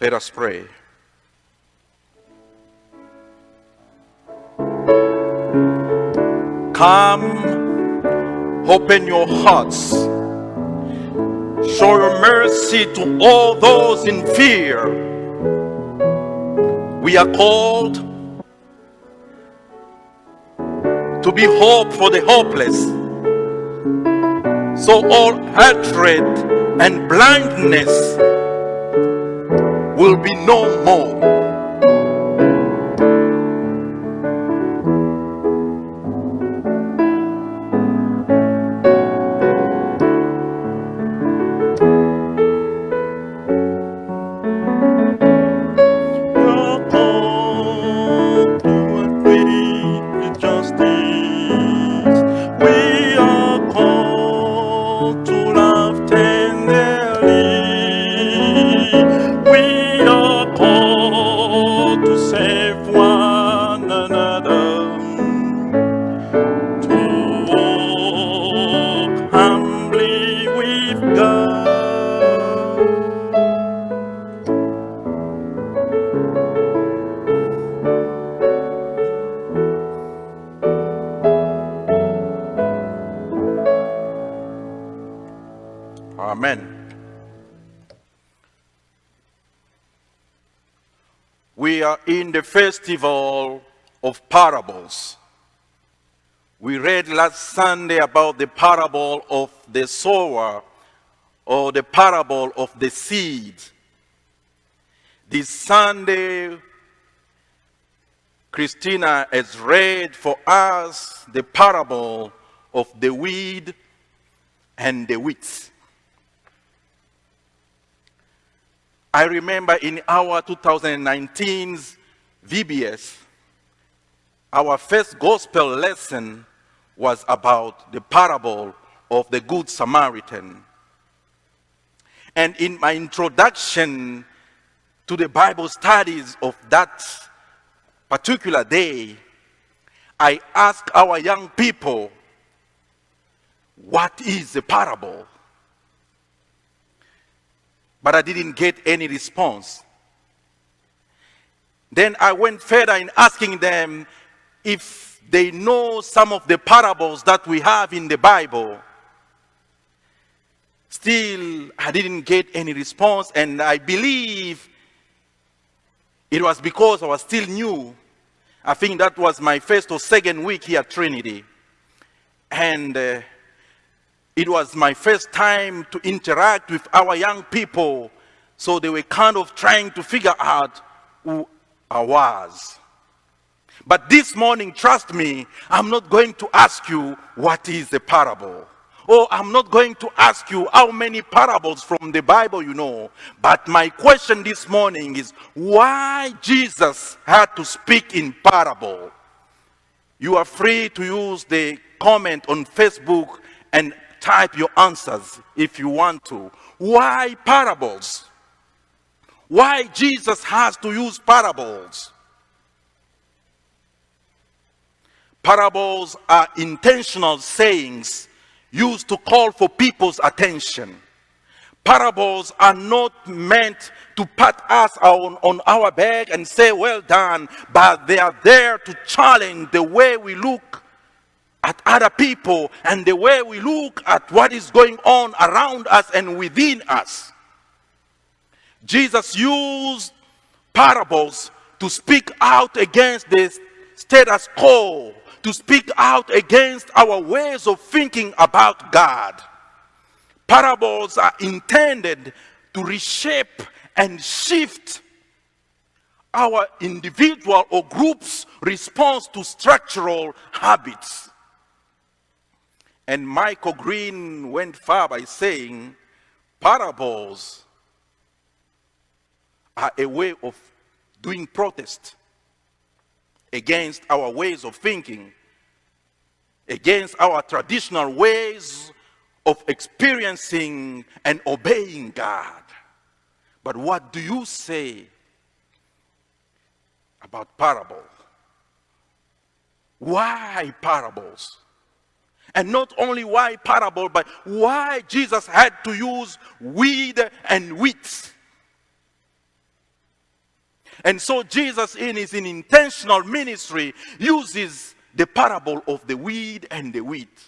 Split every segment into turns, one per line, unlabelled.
Let us pray. Come, open your hearts. Show your mercy to all those in fear. We are called to be hope for the hopeless. So all hatred and blindness will be no more. Amen. We are in the festival of parables. We read last Sunday about the parable of the sower, or the parable of the seed. This Sunday, Christina has read for us the parable of the weed and the wheat. I remember in our 2019's VBS, our first gospel lesson was about the parable of the Good Samaritan. And in my introduction to the Bible studies of that particular day, I asked our young people, what is a parable? But I didn't get any response. Then I went further in asking them if they know some of the parables that we have in the Bible. Still, I didn't get any response, and I believe it was because I was still new. I think that was my first or second week here at Trinity. And it was my first time to interact with our young people, so they were kind of trying to figure out who I was. But this morning, trust me, I'm not going to ask you what is a parable. Or I'm not going to ask you how many parables from the Bible you know. But my question this morning is why Jesus had to speak in parable. You are free to use the comment on Facebook and type your answers if you want to. Why parables? Why Jesus has to use parables? Parables are intentional sayings used to call for people's attention. Parables are not meant to pat us on our back and say, well done, but they are there to challenge the way we look at other people and the way we look at what is going on around us and within us. Jesus used parables to speak out against the status quo, to speak out against our ways of thinking about God. Parables are intended to reshape and shift our individual or group's response to structural habits. And Michael Green went far by saying, parables are a way of doing protest against our ways of thinking, against our traditional ways of experiencing and obeying God. But what do you say about parable? Why parables? And not only why parable, but why Jesus had to use weed and wheat. And so Jesus, in his intentional ministry, uses the parable of the weed and the wheat.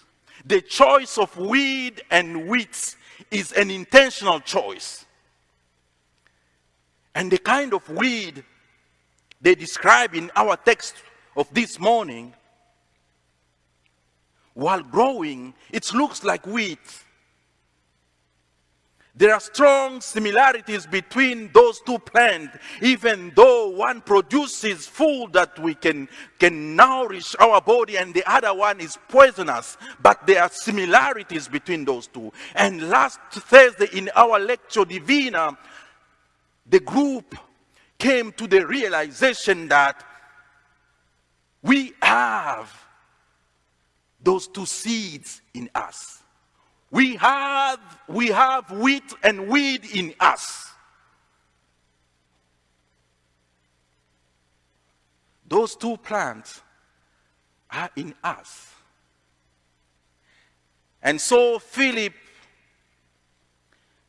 The choice of weed and wheat is an intentional choice. And the kind of weed they describe in our text of this morning, while growing, it looks like wheat. There are strong similarities between those two plants, even though one produces food that we can nourish our body and the other one is poisonous. But there are similarities between those two. And last Thursday in our lecture divina, the group came to the realization that we have those two seeds in us. We have wheat and weed in us. Those two plants are in us. And so Philip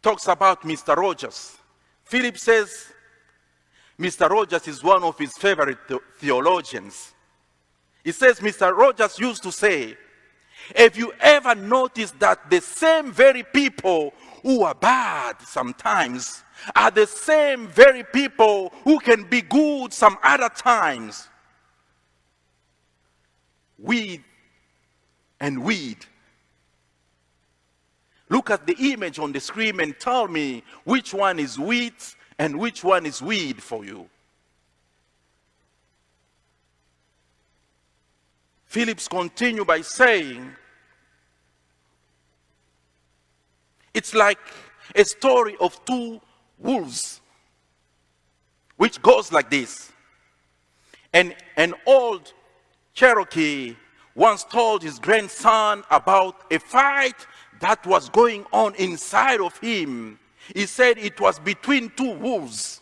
talks about Mr. Rogers. Philip says Mr. Rogers is one of his favorite theologians. He says Mr. Rogers used to say, have you ever noticed that the same very people who are bad sometimes are the same very people who can be good some other times? Weed and weed. Look at the image on the screen and tell me which one is wheat and which one is weed for you. Phillips continues by saying, it's like a story of two wolves, which goes like this. And an old Cherokee once told his grandson about a fight that was going on inside of him. He said it was between two wolves.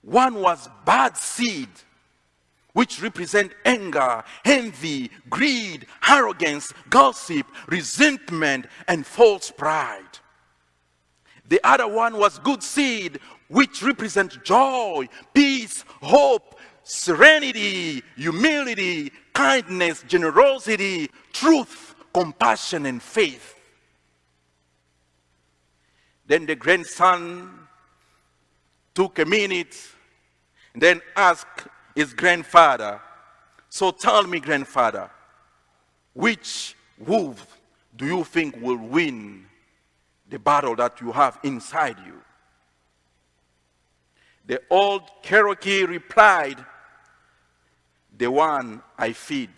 One was bad seed, which represent anger, envy, greed, arrogance, gossip, resentment, and false pride. The other one was good seed, which represent joy, peace, hope, serenity, humility, kindness, generosity, truth, compassion, and faith. Then the grandson took a minute and then asked his grandfather, so tell me, grandfather, which wolf do you think will win the battle that you have inside you? The old Cherokee replied, the one I feed.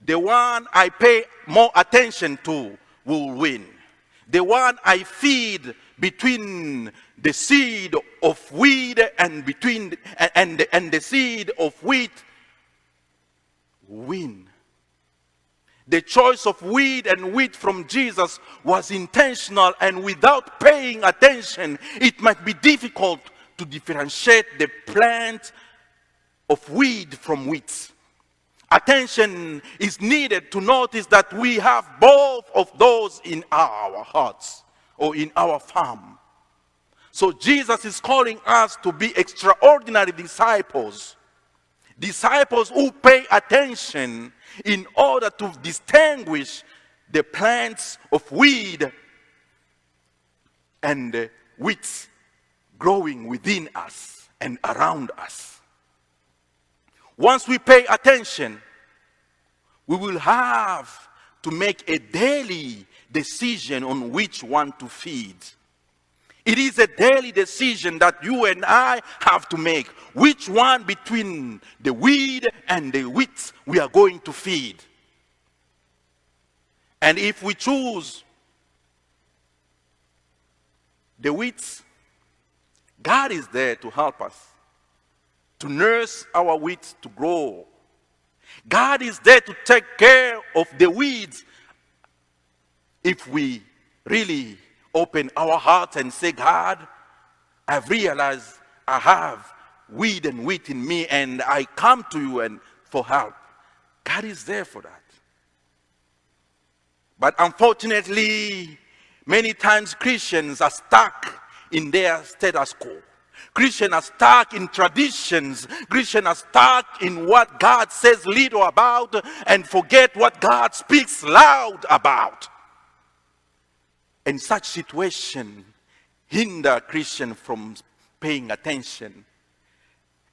The one I pay more attention to will win. The one I feed between the seed of weed and the seed of wheat win. The choice of weed and wheat from Jesus was intentional, and without paying attention, it might be difficult to differentiate the plant of weed from wheat. Attention is needed to notice that we have both of those in our hearts or in our farm. So Jesus is calling us to be extraordinary disciples. Disciples who pay attention in order to distinguish the plants of weed and the wheat growing within us and around us. Once we pay attention, we will have to make a daily decision on which one to feed. It is a daily decision that you and I have to make. Which one between the weed and the wheat we are going to feed. And if we choose the wheat, God is there to help us, to nurse our wheat to grow. God is there to take care of the weeds if we really open our hearts and say, God, I've realized I have weed and wheat in me and I come to you and for help. God is there for that. But unfortunately, many times Christians are stuck in their status quo. Christians are stuck in traditions. Christians are stuck in what God says little about and forget what God speaks loud about. And such situation hinder Christians from paying attention.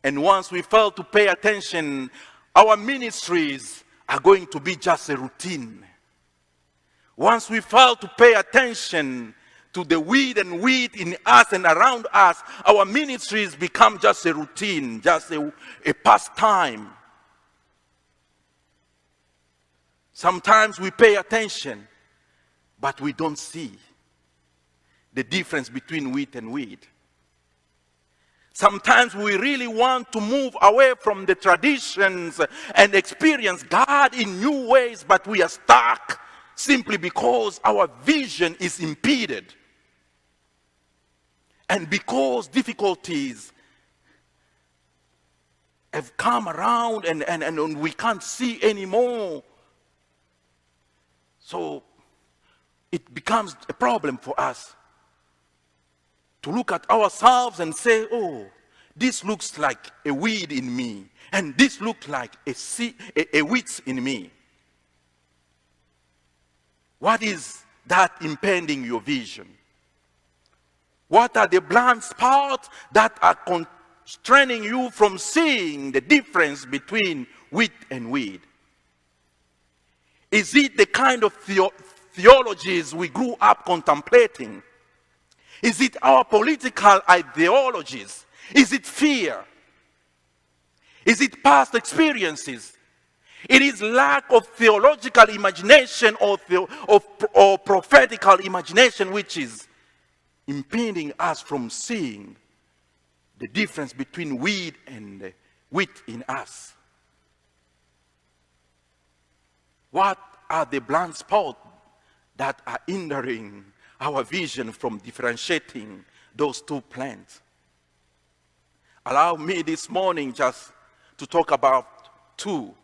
And once we fail to pay attention, our ministries are going to be just a routine. Once we fail to pay attention to the weed and wheat in us and around us, our ministries become just a routine, just a pastime. Sometimes we pay attention, but we don't see the difference between wheat and weed. Sometimes we really want to move away from the traditions and experience God in new ways, but we are stuck simply because our vision is impeded. And because difficulties have come around and we can't see anymore. So it becomes a problem for us to look at ourselves and say, oh, this looks like a weed in me. And this looks like a wheat in me. What is that impeding your vision? What are the blind spots that are constraining you from seeing the difference between wheat and weed? Is it the kind of theologies we grew up contemplating? Is it our political ideologies? Is it fear? Is it past experiences? It is lack of theological imagination or prophetical imagination which is impeding us from seeing the difference between weed and wheat in us. What are the blind spots that are hindering our vision from differentiating those two plants? Allow me this morning just to talk about two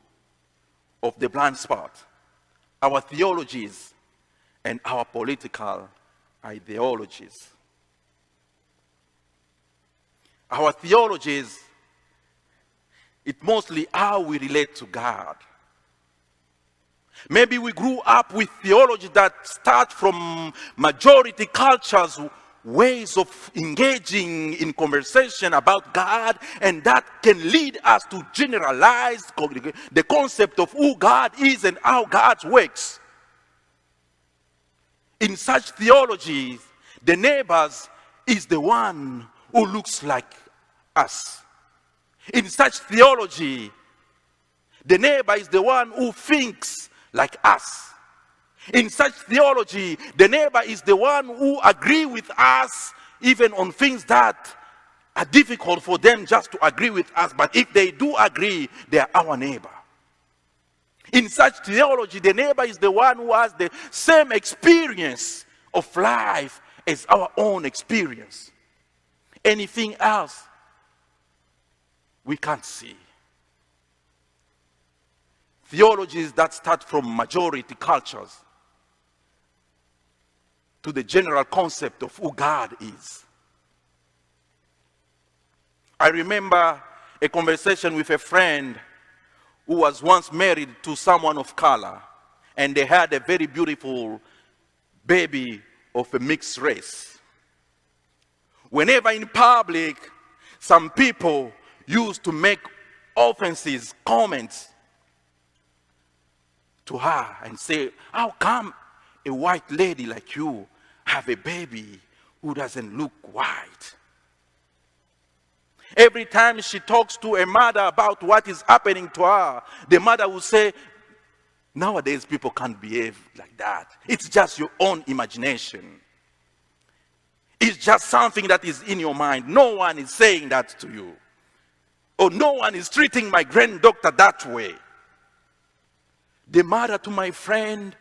of the blind spots: our theologies and our political ideologies. Our theologies, it's mostly how we relate to God. Maybe we grew up with theology that start from majority cultures, ways of engaging in conversation about God, and that can lead us to generalize the concept of who God is and how God works. In such theologies, the neighbors is the one who looks like us. In such theology, the neighbor is the one who thinks like us. In such theology, the neighbor is the one who agrees with us even on things that are difficult for them just to agree with us. But if they do agree, they are our neighbor. In such theology, the neighbor is the one who has the same experience of life as our own experience. Anything else, we can't see. Theologies that start from majority cultures to the general concept of who God is. I remember a conversation with a friend who was once married to someone of color, and they had a very beautiful baby of a mixed race. Whenever in public, some people used to make offensive comments to her and say, how come a white lady like you have a baby who doesn't look white? Every time she talks to a mother about what is happening to her, the mother will say, nowadays people can't behave like that. It's just your own imagination. It's just something that is in your mind. No one is saying that to you. Or no one is treating my granddaughter that way. The mother to my friend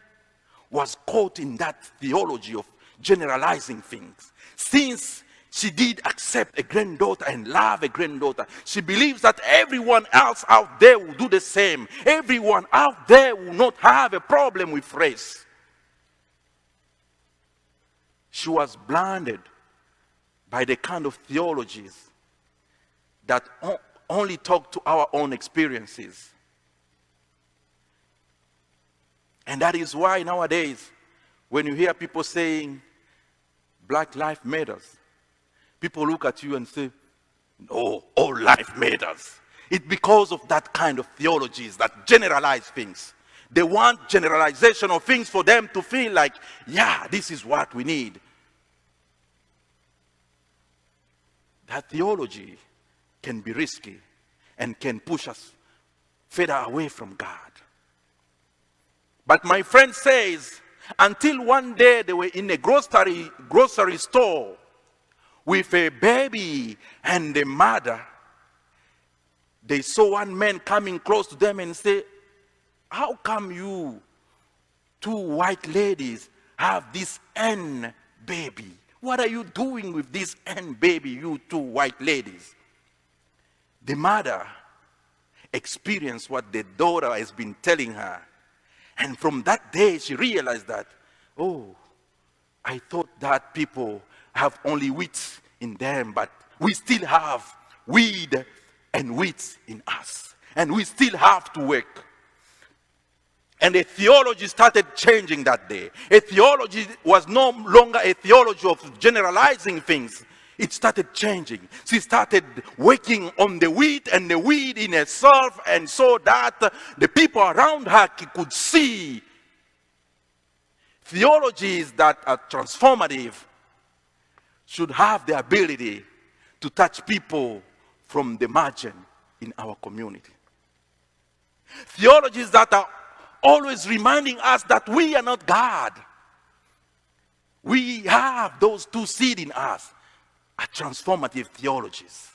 was caught in that theology of generalizing things. Since she did accept a granddaughter and love a granddaughter, she believes that everyone else out there will do the same. Everyone out there will not have a problem with race. She was blinded by the kind of theologies that only talk to our own experiences. And that is why nowadays, when you hear people saying, Black life matters, people look at you and say, no, all life matters. It's because of that kind of theologies that generalize things. They want generalization of things for them to feel like, yeah, this is what we need. That theology can be risky and can push us further away from God. But my friend says, until one day they were in a grocery store with a baby and a mother, they saw one man coming close to them and say, how come you two white ladies have this N baby? What are you doing with this N baby, you two white ladies? The mother experienced what the daughter has been telling her. And from that day, she realized that, oh, I thought that people have only wheat in them, but we still have weed and wheat in us. And we still have to work. And the theology started changing that day. A theology was no longer a theology of generalizing things. It started changing. She started working on the wheat and the weed in herself, and so that the people around her could see theologies that are transformative should have the ability to touch people from the margin in our community. Theologies that are always reminding us that we are not God. We have those two seeds in us, are transformative theologies.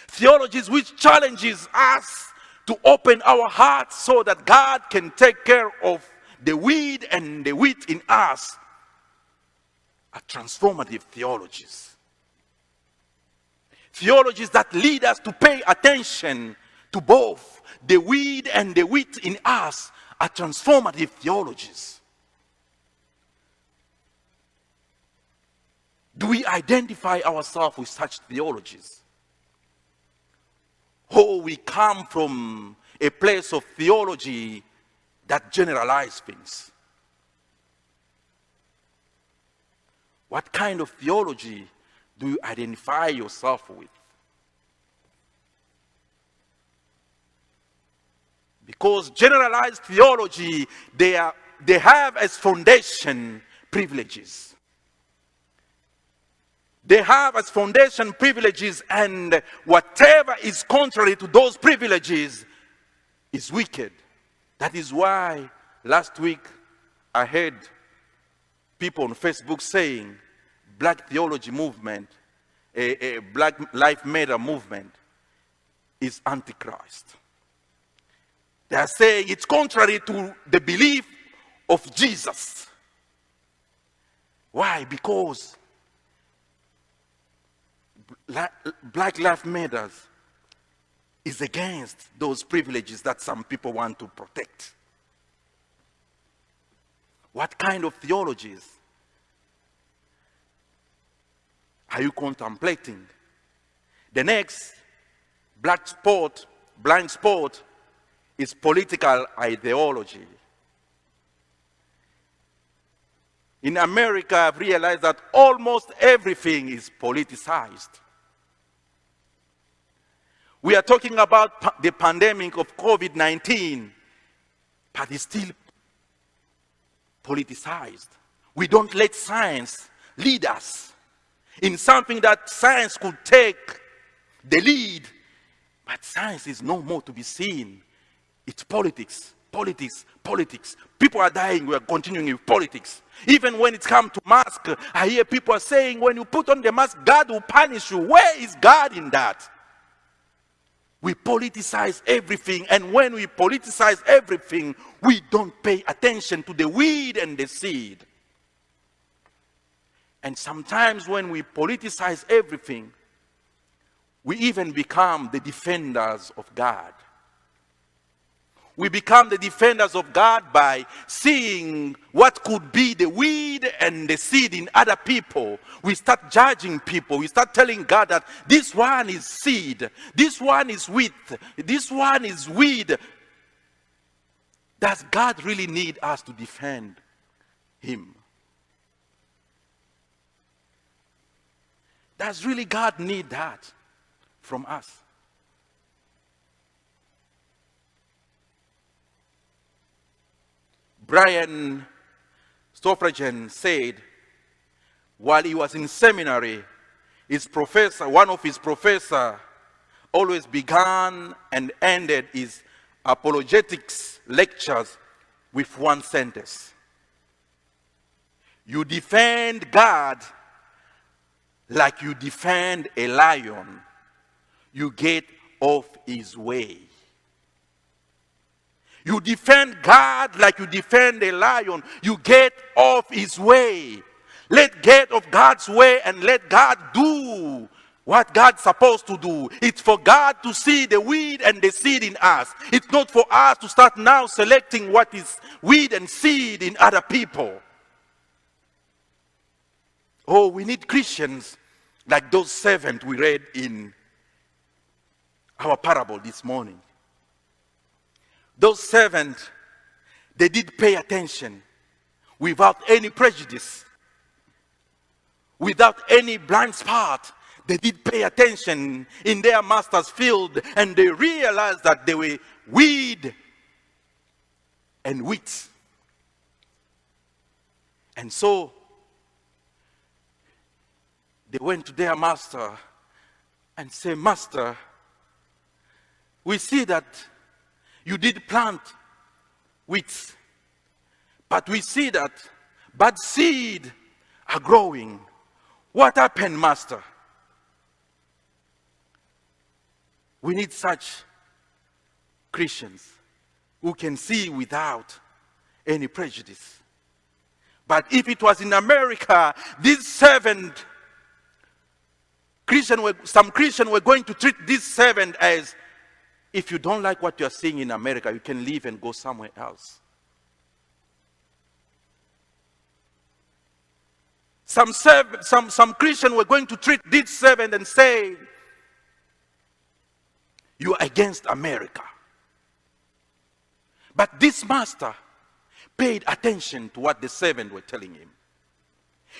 Theologies which challenges us to open our hearts so that God can take care of the weed and the wheat in us, are transformative theologies. Theologies that lead us to pay attention to both the weed and the wheat in us are transformative theologies. Do we identify ourselves with such theologies? Or we come from a place of theology that generalizes things? What kind of theology do you identify yourself with? Because generalized theology, they have as foundation privileges. They have as foundation privileges, and whatever is contrary to those privileges is wicked. That is why last week I heard people on Facebook saying Black theology movement, a Black Lives Matter movement is antichrist. They are saying it's contrary to the belief of Jesus. Why? Because Black Lives Matter is against those privileges that some people want to protect. What kind of theologies are you contemplating? The next blind spot is political ideology. In America, I've realized that almost everything is politicized. We are talking about the pandemic of COVID-19, but it's still politicized. We don't let science lead us in something that science could take the lead, but science is no more to be seen. It's politics, politics, politics. People are dying, we are continuing with politics. Even when it comes to mask, I hear people are saying, when you put on the mask, God will punish you. Where is God in that? We politicize everything, and when we politicize everything, we don't pay attention to the weed and the seed. And sometimes when we politicize everything, we even become the defenders of God. We become the defenders of God by seeing what could be the weed and the seed in other people. We start judging people. We start telling God that this one is seed, this one is wheat, this one is weed. Does God really need us to defend him? Does really God need that from us? Brian Stoffragen said while he was in seminary, one of his professors always began and ended his apologetics lectures with one sentence. You defend God like you defend a lion, you get off his way. You defend God like you defend a lion, you get off his way. Let get of God's way and let God do what God's supposed to do. It's for God to see the weed and the seed in us. It's not for us to start now selecting what is weed and seed in other people. Oh, we need Christians like those servants we read in our parable this morning. Those servants, they did pay attention without any prejudice, without any blind spot. They did pay attention in their master's field, and they realized that they were weed and wheat. And so they went to their master and said, Master, we see that you did plant wheat, but we see that bad seed are growing. What happened, Master? We need such Christians who can see without any prejudice. But if it was in America, these servant some Christians were going to treat this servant as, if you don't like what you're seeing in America, you can leave and go somewhere else. Some Christians were going to treat this servant and say, you are against America. But this master paid attention to what the servant were telling him.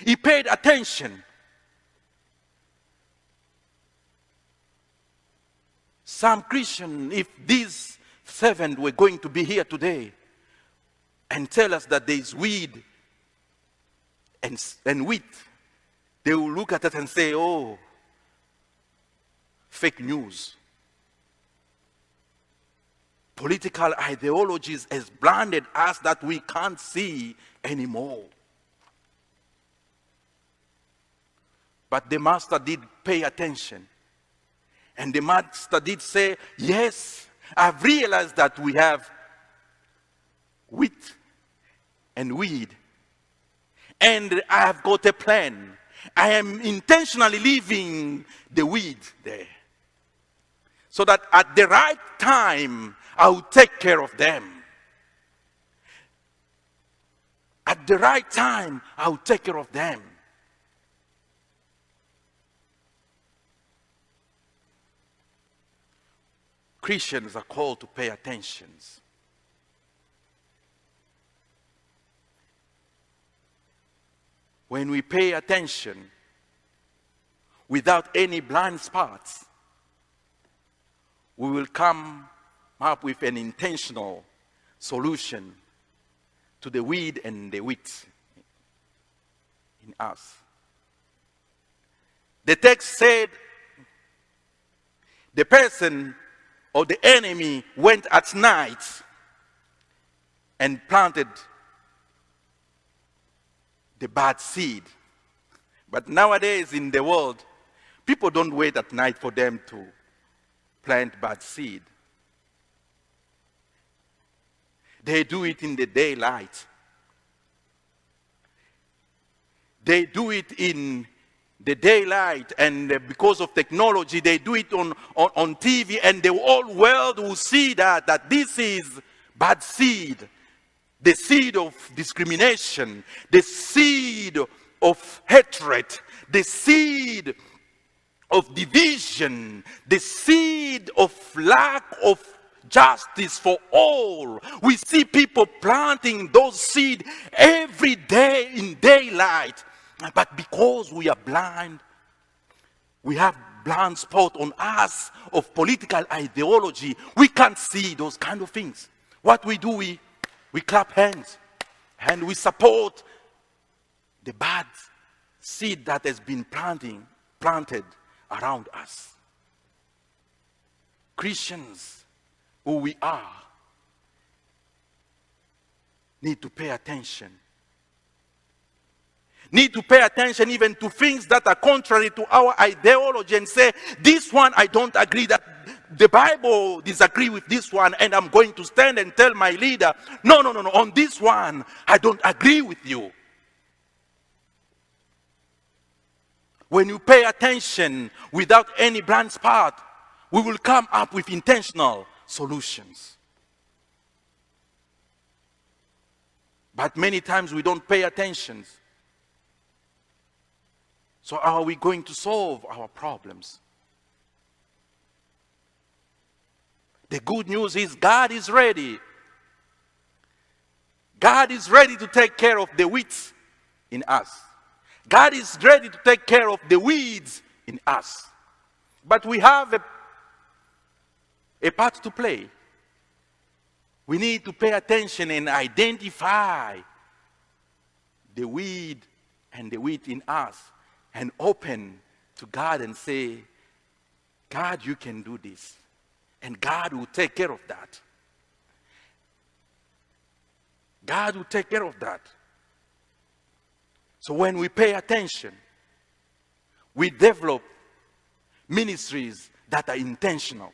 He paid attention. Some Christian, if these servants were going to be here today and tell us that there is weed and wheat, they will look at it and say, oh, fake news. Political ideologies has blinded us that we can't see anymore. But the master did pay attention. And the master did say, yes, I've realized that we have wheat and weed. And I have got a plan. I am intentionally leaving the weed there. So that at the right time, I will take care of them. At the right time, I will take care of them. Christians are called to pay attention. When we pay attention without any blind spots, we will come up with an intentional solution to the weed and the wheat in us. The text said the person or the enemy went at night and planted the bad seed. But nowadays in the world, people don't wait at night for them to plant bad seed. They do it in the daylight. They do it in the daylight, and because of technology, they do it on TV, and the whole world will see that this is bad seed, the seed of discrimination, the seed of hatred, the seed of division, the seed of lack of justice for all. We see people planting those seeds every day in daylight. But because we are blind, we have blind spot on us of political ideology, we can't see those kind of things. What we do, we clap hands and we support the bad seed that has been planted around us. Christians, who we are, need to pay attention. Need to pay attention even to things that are contrary to our ideology and say, this one I don't agree, that the Bible disagree with this one, and I'm going to stand and tell my leader, no, on this one I don't agree with you. When you pay attention without any blind spot, we will come up with intentional solutions. But many times we don't pay attention. So how are we going to solve our problems? The good news is God is ready. God is ready to take care of the weeds in us. God is ready to take care of the weeds in us. But we have a part to play. We need to pay attention and identify the weed and the wheat in us and open to God and say, God, you can do this. And God will take care of that. God will take care of that. So when we pay attention, we develop ministries that are intentional.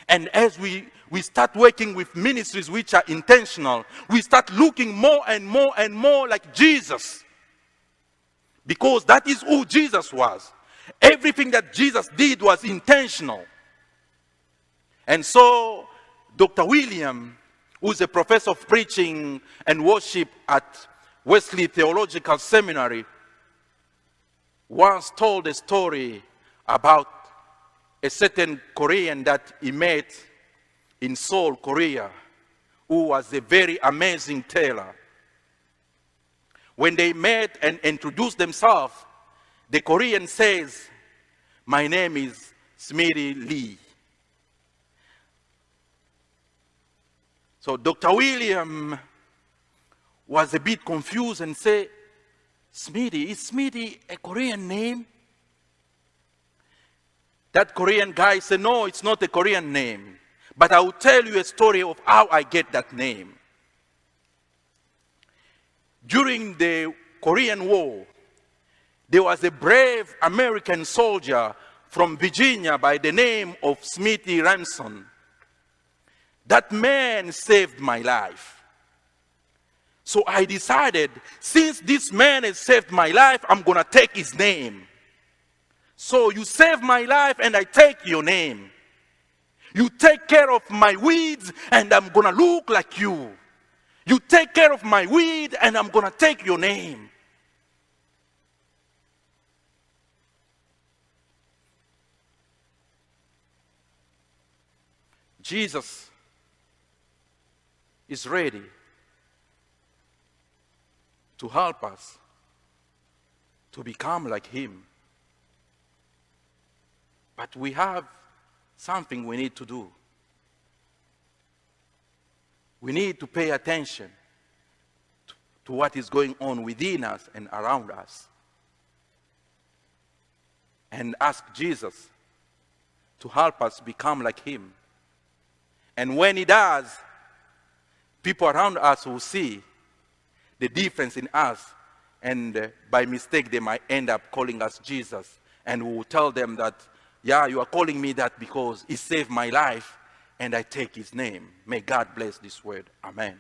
And as we start working with ministries which are intentional, we start looking more and more and more like Jesus. Because that is who Jesus was. Everything that Jesus did was intentional. And so, Dr. William, who is a professor of preaching and worship at Wesley Theological Seminary, once told a story about a certain Korean that he met in Seoul, Korea, who was a very amazing tailor. When they met and introduced themselves, the Korean says, "My name is Smitty Lee." So Dr. William was a bit confused and said, "Smitty, is Smitty a Korean name?" That Korean guy said, "No, it's not a Korean name. But I will tell you a story of how I get that name." During the Korean War, there was a brave American soldier from Virginia by the name of Smitty Ransom. That man saved my life. So I decided, since this man has saved my life, I'm going to take his name. So you saved my life and I take your name. You take care of my weeds and I'm going to look like you. You take care of my weed and I'm going to take your name. Jesus is ready to help us to become like him. But we have something we need to do. We need to pay attention to what is going on within us and around us. And ask Jesus to help us become like him. And when he does, people around us will see the difference in us. And by mistake, they might end up calling us Jesus. And we will tell them that, yeah, you are calling me that because he saved my life and I take his name. May God bless this word. Amen.